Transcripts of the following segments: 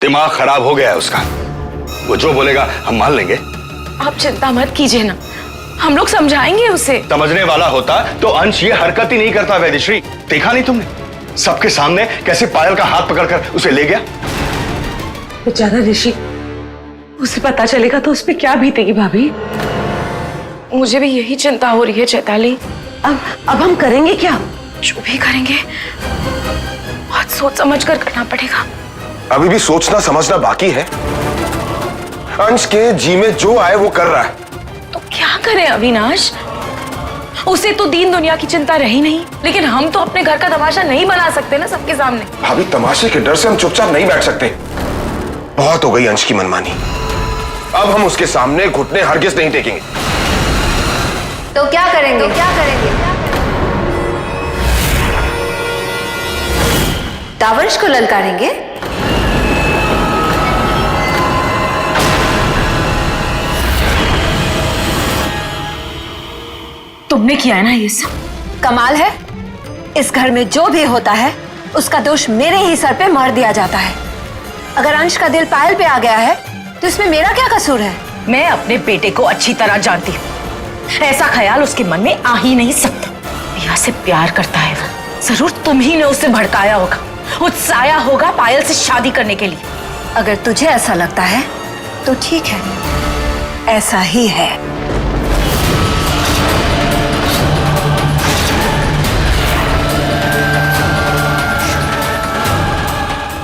दिमाग खराब हो गया है उसका। वो जो बोलेगा हम मान लेंगे। आप चिंता मत कीजिए ना, हम लोग समझाएंगे उसे। समझने वाला होता तो अंश ये हरकत ही नहीं करता। वैदिश्री, देखा नहीं तुमने सबके सामने कैसे पायल का हाथ पकड़कर उसे ले गया? बेचारा ऋषि, उसे पता चलेगा तो उस पर क्या बीतेगी भाभी। मुझे भी यही चिंता हो रही है चैताली। अब हम करेंगे क्या? जो भी करेंगे बहुत सोच समझ कर करना पड़ेगा। अभी भी सोचना समझना बाकी है। अंश के जी में जो आए वो कर रहा है। तो क्या करें अविनाश? उसे तो दीन दुनिया की चिंता रही नहीं, लेकिन हम तो अपने घर का तमाशा नहीं बना सकते ना सबके सामने। भाभी, तमाशे के डर से हम चुपचाप नहीं बैठ सकते। बहुत हो गई अंश की मनमानी। अब हम उसके सामने घुटने हरगिज नहीं टेकेंगे। तो क्या करेंगे? दावंश को ललकारेंगे? तुमने किया है ना ये सब? कमाल है, इस घर में जो भी होता है उसका दोष मेरे ही सर पे मर दिया जाता है। अगर अंश का दिल पायल पे आ गया है तो इसमें मेरा क्या कसूर है? मैं अपने बेटे को अच्छी तरह जानती हूँ, ऐसा ख्याल उसके मन में आ ही नहीं सकता। प्रिया से प्यार करता है वो, जरूर तुम ही ने उसे भड़काया होगा, उत्साया होगा पायल से शादी करने के लिए। अगर तुझे ऐसा लगता है तो ठीक है, ऐसा ही है।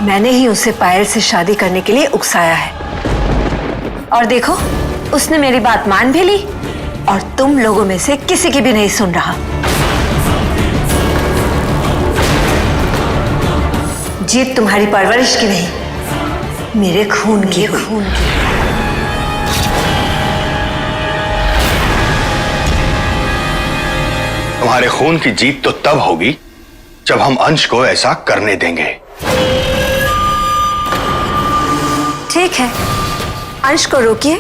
मैंने ही उसे पायल से शादी करने के लिए उकसाया है, और देखो उसने मेरी बात मान भी ली, और तुम लोगों में से किसी की भी नहीं सुन रहा। जीत तुम्हारी परवरिश की नहीं, मेरे खून की। तुम्हारे खून की जीत तो तब होगी जब हम अंश को ऐसा करने देंगे। ठीक है, अंश को रोकिए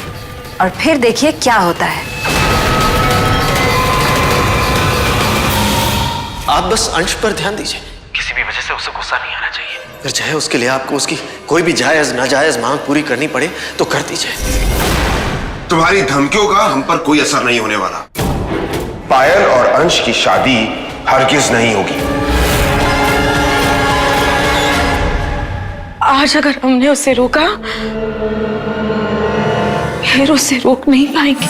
और फिर देखिए क्या होता है। आप बस अंश पर ध्यान दीजिए, किसी भी वजह से उसे गुस्सा नहीं आना चाहिए। अगर चाहे उसके लिए आपको उसकी कोई भी जायज नाजायज मांग पूरी करनी पड़े तो कर दीजिए। तुम्हारी धमकियों का हम पर कोई असर नहीं होने वाला। पायल और अंश की शादी हरगिज नहीं होगी। आज अगर हमने उसे रोका फिर उसे रोक नहीं पाएंगे।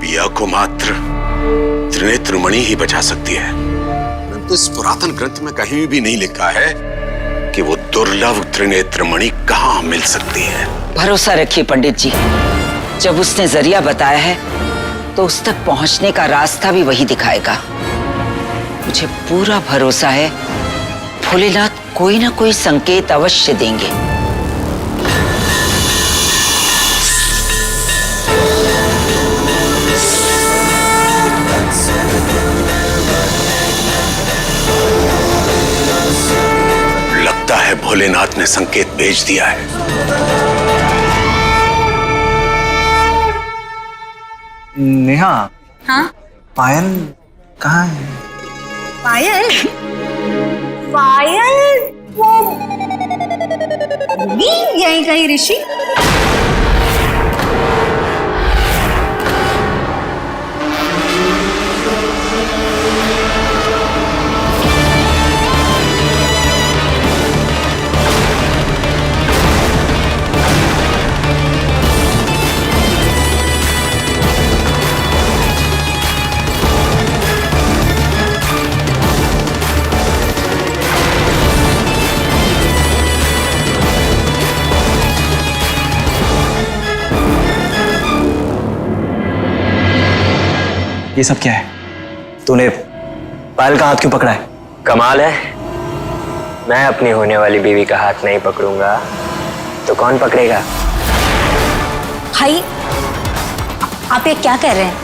पिया को मात्र त्रिनेत्रमणि ही बचा सकती है। परंतु इस पुरातन ग्रंथ में कहीं भी नहीं लिखा है कि वो दुर्लभ त्रिनेत्रमणि कहाँ मिल सकती है। भरोसा रखिए पंडित जी, जब उसने जरिया बताया है तो उस तक पहुंचने का रास्ता भी वही दिखाएगा। मुझे पूरा भरोसा है भोलेनाथ कोई ना कोई संकेत अवश्य देंगे। लगता है भोलेनाथ ने संकेत भेज दिया है। नेहा, हाँ? पायल कहाँ है? पायल? पायल वो यहीं कहीं ऋषि। ये सब क्या है? तूने पायल का हाथ क्यों पकड़ा है? कमाल है, मैं अपनी होने वाली बीवी का हाथ नहीं पकड़ूंगा तो कौन पकड़ेगा? भाई, आप ये क्या कह रहे हैं?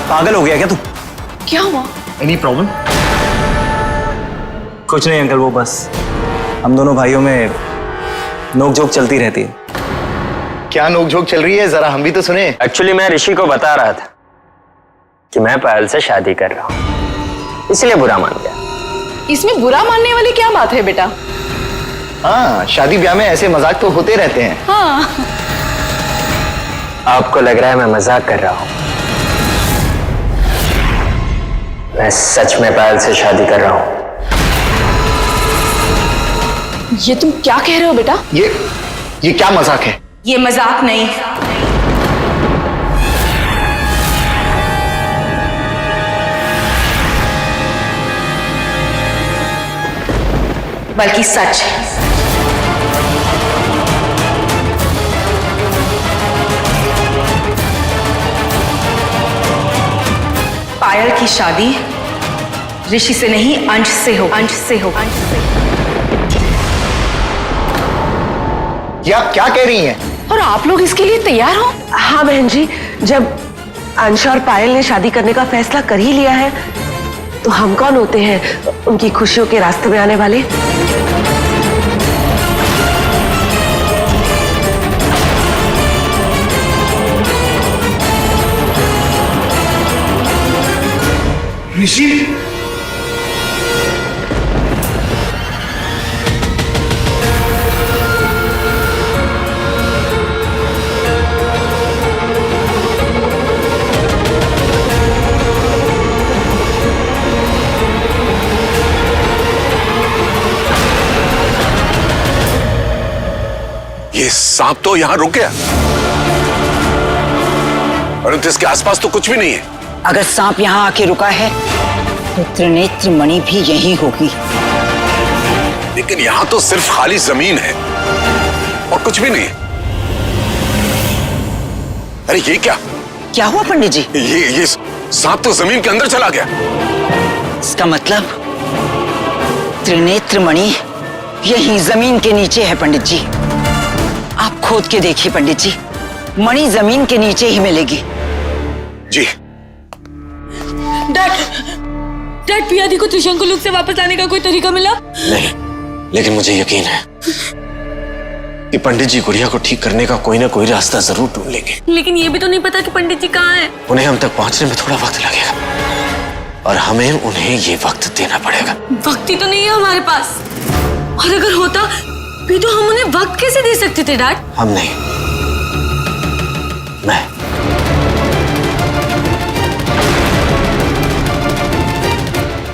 पागल हो गया क्या तू? क्या हुआ? Any problem? कुछ नहीं अंकल, वो बस हम दोनों भाइयों में नोक झोंक चलती रहती है। क्या नोकझोंक चल रही है, जरा हम भी तो सुने। एक्चुअली मैं ऋषि को बता रहा था कि मैं पायल से शादी कर रहा हूँ, इसलिए बुरा मान गया। इसमें बुरा मानने वाली क्या बात है बेटा? हाँ, शादी ब्याह में ऐसे मजाक तो होते रहते हैं। हाँ। आपको लग रहा है मैं मजाक कर रहा हूँ, मैं सच में पायल से शादी कर रहा हूँ। ये तुम क्या कह रहे हो बेटा? ये क्या मजाक है? ये मजाक नहीं, बल्कि सच है। पायल की शादी ऋषि से नहीं, अंश से हो, अंश से हो, अंश से। ये आप क्या कह रही हैं? और आप लोग इसके लिए तैयार हो? हाँ बहन जी, जब अंश और पायल ने शादी करने का फैसला कर ही लिया है तो हम कौन होते हैं उनकी खुशियों के रास्ते में आने वाले? ऋषि, ये सांप तो यहां रुक गया, परंतु इसके आसपास तो कुछ भी नहीं है। अगर सांप यहाँ आके रुका है तो त्रिनेत्र मणि भी यही होगी। लेकिन यहां तो सिर्फ खाली जमीन है और कुछ भी नहीं है। अरे ये क्या? क्या हुआ पंडित जी? ये सांप तो जमीन के अंदर चला गया। इसका मतलब त्रिनेत्र मणि यही जमीन के नीचे है पंडित जी। आप खोद के देखिए पंडित जी, मणि जमीन के नीचे ही मिलेगी। जी। डैड, पिया दी को त्रिशंकु लोक से वापस लाने का कोई तरीका मिला? नहीं, लेकिन मुझे यकीन है कि पंडित जी गुड़िया को ठीक करने का कोई ना कोई रास्ता जरूर ढूंढ लेंगे। लेकिन ये भी तो नहीं पता कि पंडित जी कहाँ हैं। उन्हें हम तक पहुंचने में थोड़ा वक्त लगेगा और हमें उन्हें ये वक्त देना पड़ेगा। वक्त ही तो नहीं है हमारे पास, और अगर होता भी तो हम उन्हें वक्त कैसे दे सकते थे डैड? हम नहीं,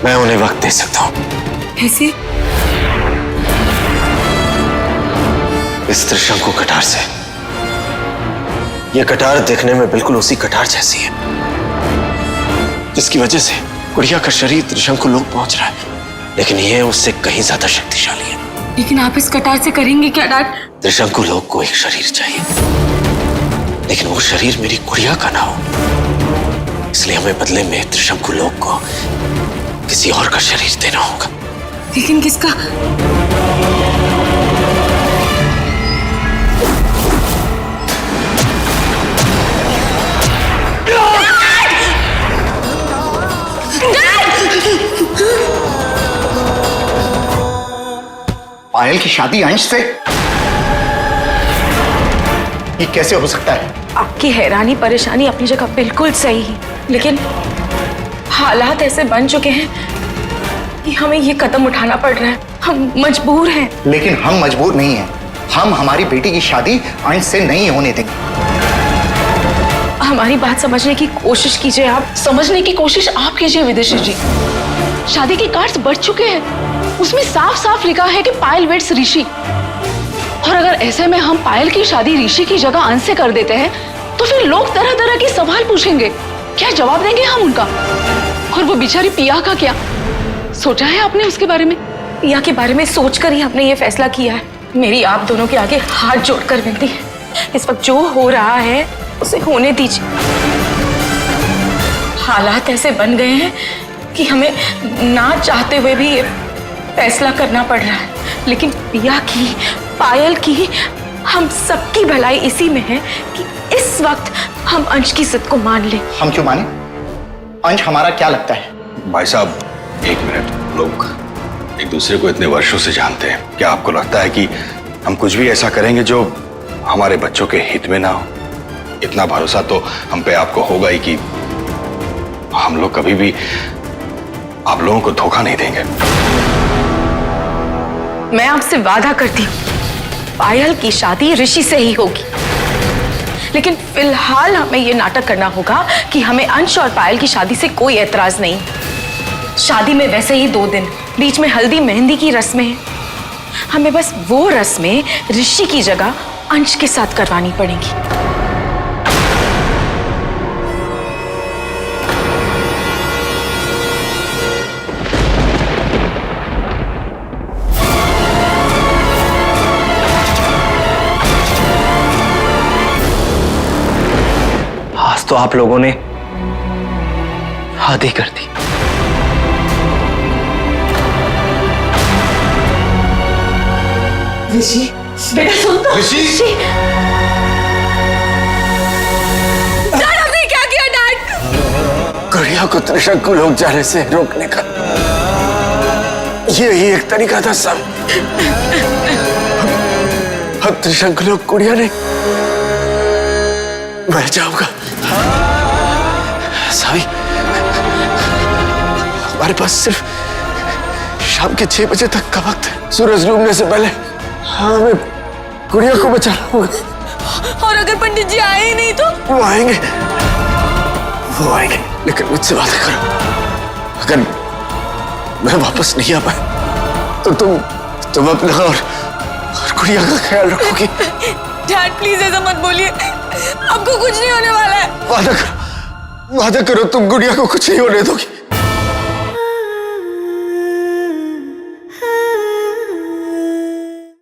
मैं उन्हें वक्त दे सकता हूं। कैसे? इस त्रिशंकु कटार से। यह कटार देखने में बिल्कुल उसी कटार जैसी है जिसकी वजह से गुड़िया का शरीर त्रिशंकु लोक पहुंच रहा है, लेकिन यह उससे कहीं ज्यादा शक्तिशाली है। लेकिन आप इस कटार से करेंगे क्या डैड? त्रिशंकु लोक को एक शरीर चाहिए, लेकिन वो शरीर मेरी गुड़िया का ना हो, इसलिए हमें बदले में त्रिशंकु लोक को किसी और का शरीर देना होगा। लेकिन किसका? पायल की शादी अंश से? ये कैसे हो सकता है? आपकी हैरानी परेशानी अपनी जगह बिल्कुल सही है, लेकिन हालात ऐसे बन चुके हैं कि हमें ये कदम उठाना पड़ रहा है। हम मजबूर हैं। लेकिन हम मजबूर नहीं हैं। हम हमारी बेटी की शादी अंश से नहीं होने देंगे। हमारी बात समझने की कोशिश कीजिए। आप समझने की कोशिश आप कीजिए विदेशी जी। शादी के कार्ड्स बढ़ चुके हैं, उसमें साफ साफ लिखा है कि पायल वेट्स ऋषि। और अगर ऐसे में हम पायल की शादी ऋषि की जगह अंश से कर देते हैं तो फिर लोग तरह तरह के सवाल पूछेंगे। क्या जवाब देंगे हम उनका? और वो बेचारी पिया का क्या? सोचा है आपने उसके बारे में? पिया के बारे में सोचकर ही हमने ये फैसला किया है। मेरी आप दोनों के आगे हाथ जोड़कर विनती है, इस वक्त जो हो रहा है उसे होने दीजिए। हालात ऐसे बन गए हैं कि हमें ना चाहते हुए भी ये फैसला करना पड़ रहा है, लेकिन पिया की, पायल की, हम सबकी भलाई इसी में है कि इस वक्त हम अंश की जिद को मान लें। हम क्यों माने? अंश हमारा क्या लगता है? भाई साहब, एक मिनट। लोग एक दूसरे को इतने वर्षों से जानते हैं, क्या आपको लगता है कि हम कुछ भी ऐसा करेंगे जो हमारे बच्चों के हित में ना हो, इतना भरोसा तो हम पे आपको होगा ही कि हम लोग कभी भी आप लोगों को धोखा नहीं देंगे। मैं आपसे वादा करती हूँ पायल की शादी ऋषि से ही होगी, लेकिन फिलहाल हमें ये नाटक करना होगा कि हमें अंश और पायल की शादी से कोई एतराज नहीं। शादी में वैसे ही 2 दिन, बीच में हल्दी मेहंदी की रस्में हैं। हमें बस वो रस्में ऋषि की जगह अंश के साथ करवानी पड़ेगी। आज तो आप लोगों ने हद ही कर दी। ऋषि, बेटा सुन तो। ऋषि! डैड, आपने क्या किया डैड? गुड़िया को त्रिशंकु लोग जाने से रोकने का यही एक तरीका था सब। अब त्रिशंकु लोग गुड़िया नहीं, मैं जाऊंगा। सावी, हमारे पास सिर्फ शाम के 6 बजे तक का वक्त है। सूरज डूबने से पहले हमें गुड़िया को बचाना होगा। और अगर पंडित जी आए ही नहीं तो? वो आएंगे, लेकिन मुझसे वादा करो, अगर मैं वापस नहीं आ पाया तो तुम अपना और गुड़िया का ख्याल रखोगी। डैड प्लीज ऐसा मत बोलिए, आपको कुछ नहीं होने वाला है। वादा करो तुम गुड़िया को कुछ नहीं होने दोगी।